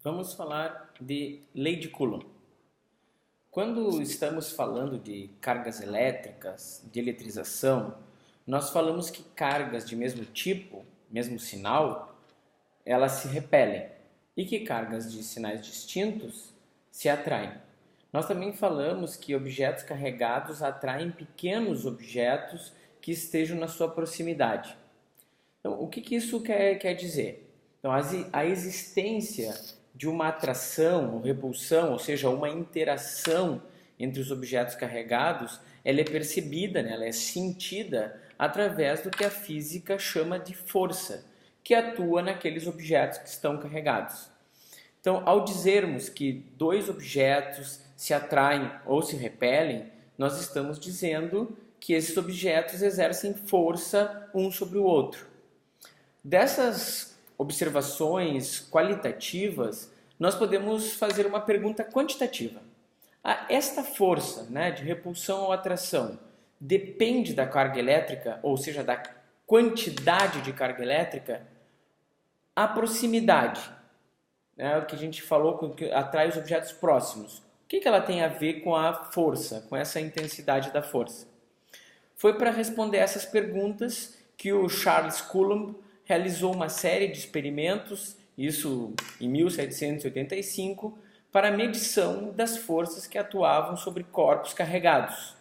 Vamos falar de lei de Coulomb. Quando estamos falando de cargas elétricas, de eletrização, nós falamos que cargas de mesmo tipo, mesmo sinal, elas se repelem e que cargas de sinais distintos se atraem. Nós também falamos que objetos carregados atraem pequenos objetos que estejam na sua proximidade. Então, o que isso quer dizer? Então, a existência de uma atração ou repulsão, ou seja, uma interação entre os objetos carregados, ela é percebida, né? Ela é sentida através do que a física chama de força, que atua naqueles objetos que estão carregados. Então, ao dizermos que dois objetos se atraem ou se repelem, nós estamos dizendo que esses objetos exercem força um sobre o outro. Dessas observações qualitativas, nós podemos fazer uma pergunta quantitativa. Esta força, né, de repulsão ou atração depende da carga elétrica, ou seja, da quantidade de carga elétrica? A proximidade, né, o que a gente falou, que atrai os objetos próximos. O que ela tem a ver com a força, com essa intensidade da força? Foi para responder essas perguntas que o Charles Coulomb realizou uma série de experimentos, isso em 1785, para a medição das forças que atuavam sobre corpos carregados.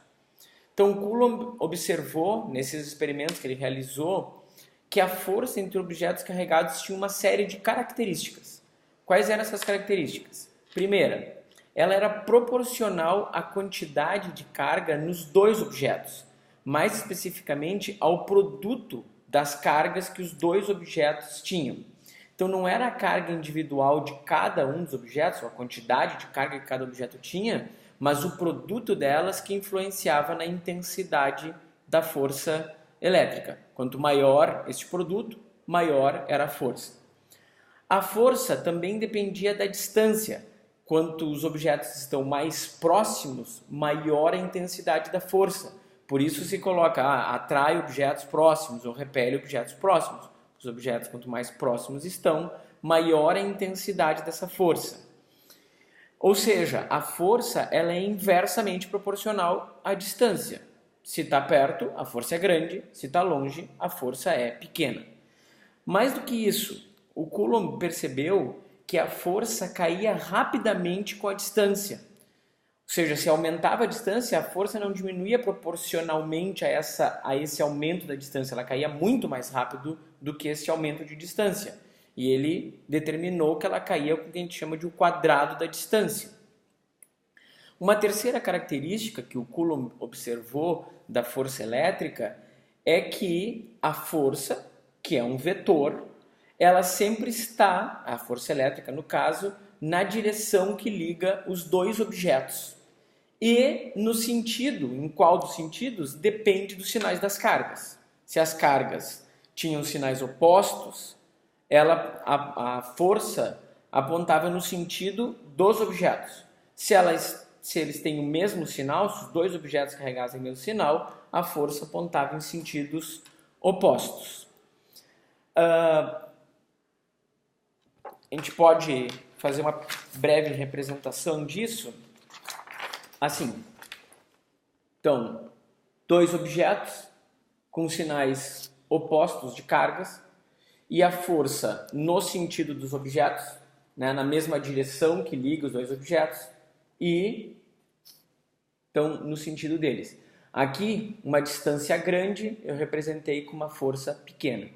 Então, Coulomb observou, nesses experimentos que ele realizou, que a força entre objetos carregados tinha uma série de características. Quais eram essas características? Primeira, ela era proporcional à quantidade de carga nos dois objetos, mais especificamente ao produto das cargas que os dois objetos tinham. Então não era a carga individual de cada um dos objetos, ou a quantidade de carga que cada objeto tinha, mas o produto delas que influenciava na intensidade da força elétrica. Quanto maior este produto, maior era a força. A força também dependia da distância. Quanto os objetos estão mais próximos, maior a intensidade da força. Por isso se coloca, atrai objetos próximos ou repele objetos próximos. Os objetos, quanto mais próximos estão, maior a intensidade dessa força. Ou seja, a força ela é inversamente proporcional à distância. Se está perto, a força é grande. Se está longe, a força é pequena. Mais do que isso, o Coulomb percebeu que a força caía rapidamente com a distância. Ou seja, se aumentava a distância, a força não diminuía proporcionalmente a esse aumento da distância, ela caía muito mais rápido do que esse aumento de distância. E ele determinou que ela caía com o que a gente chama de o quadrado da distância. Uma terceira característica que o Coulomb observou da força elétrica é que a força, que é um vetor, ela sempre está, a força elétrica no caso, na direção que liga os dois objetos. E no sentido, em qual dos sentidos, depende dos sinais das cargas. Se as cargas tinham sinais opostos, a força apontava no sentido dos objetos. Se eles têm o mesmo sinal, se os dois objetos carregados têm o mesmo sinal, a força apontava em sentidos opostos. A gente pode fazer uma breve representação disso. Assim, então, dois objetos com sinais opostos de cargas e a força no sentido dos objetos, né, na mesma direção que liga os dois objetos e então no sentido deles. Aqui, uma distância grande, eu representei com uma força pequena.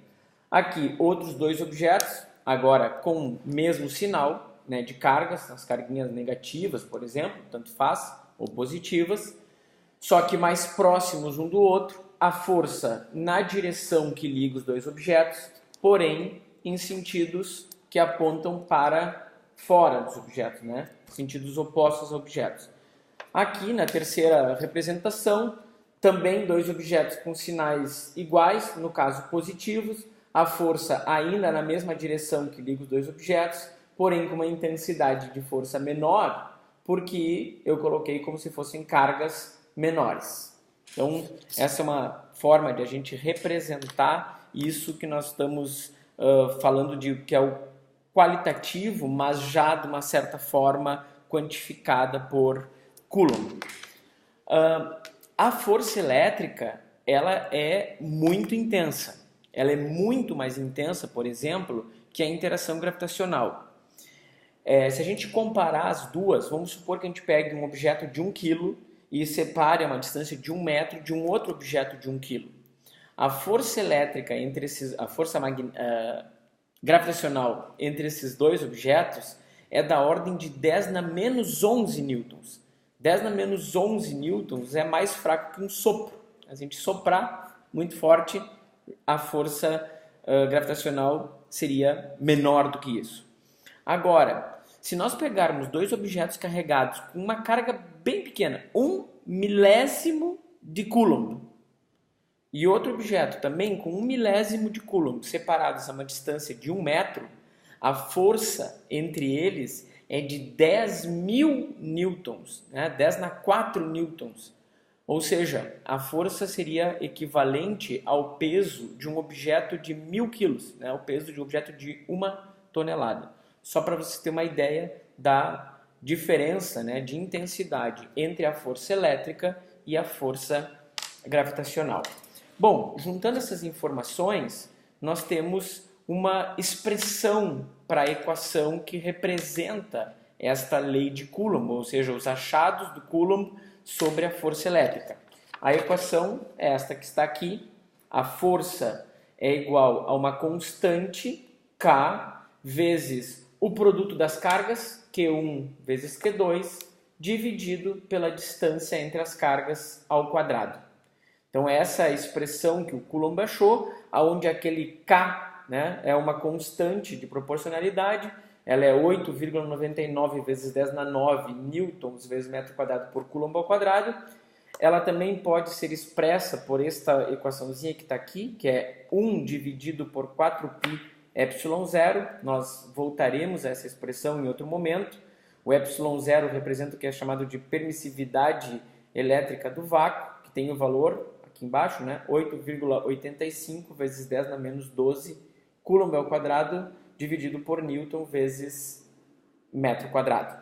Aqui, outros dois objetos, agora com o mesmo sinal, né, de cargas, as carguinhas negativas, por exemplo, tanto faz, ou positivas, só que mais próximos um do outro, a força na direção que liga os dois objetos, porém em sentidos que apontam para fora dos objetos, né? Sentidos opostos aos objetos. Aqui na terceira representação, também dois objetos com sinais iguais, no caso positivos, a força ainda na mesma direção que liga os dois objetos, porém com uma intensidade de força menor, porque eu coloquei como se fossem cargas menores. Então, essa é uma forma de a gente representar isso que nós estamos falando de que é qualitativo, mas já de uma certa forma quantificada por Coulomb. A força elétrica, ela é muito intensa. Ela é muito mais intensa, por exemplo, que a interação gravitacional. Se a gente comparar as duas, vamos supor que a gente pegue um objeto de 1 kg e separe a uma distância de 1 metro de um outro objeto de 1 kg. A força elétrica a força gravitacional entre esses dois objetos é da ordem de 10 na menos 11 newtons. 10 na menos 11 newtons é mais fraco que um sopro. A gente soprar muito forte, a força gravitacional seria menor do que isso. Agora, se nós pegarmos dois objetos carregados com uma carga bem pequena, 1 milésimo de Coulomb, e outro objeto também com 1 milésimo de Coulomb, separados a uma distância de 1 metro, a força entre eles é de 10.000 newtons, né? 10 na 4 newtons. Ou seja, a força seria equivalente ao peso de um objeto de 1.000 quilos, né? O peso de um objeto de 1 tonelada. Só para você ter uma ideia da diferença, né, de intensidade entre a força elétrica e a força gravitacional. Bom, juntando essas informações, nós temos uma expressão para a equação que representa esta lei de Coulomb, ou seja, os achados do Coulomb sobre a força elétrica. A equação é esta que está aqui. A força é igual a uma constante K vezes o produto das cargas, Q1 vezes Q2, dividido pela distância entre as cargas ao quadrado. Então essa é a expressão que o Coulomb achou, onde aquele K, né, é uma constante de proporcionalidade, ela é 8,99 vezes 10 na 9 newtons vezes metro quadrado por Coulomb ao quadrado. Ela também pode ser expressa por esta equaçãozinha que está aqui, que é 1 dividido por 4π ε0. Nós voltaremos a essa expressão em outro momento. O ε0 representa o que é chamado de permissividade elétrica do vácuo, que tem o valor aqui embaixo, né? 8,85 vezes 10 na menos 12 Coulomb ao quadrado dividido por Newton vezes metro quadrado.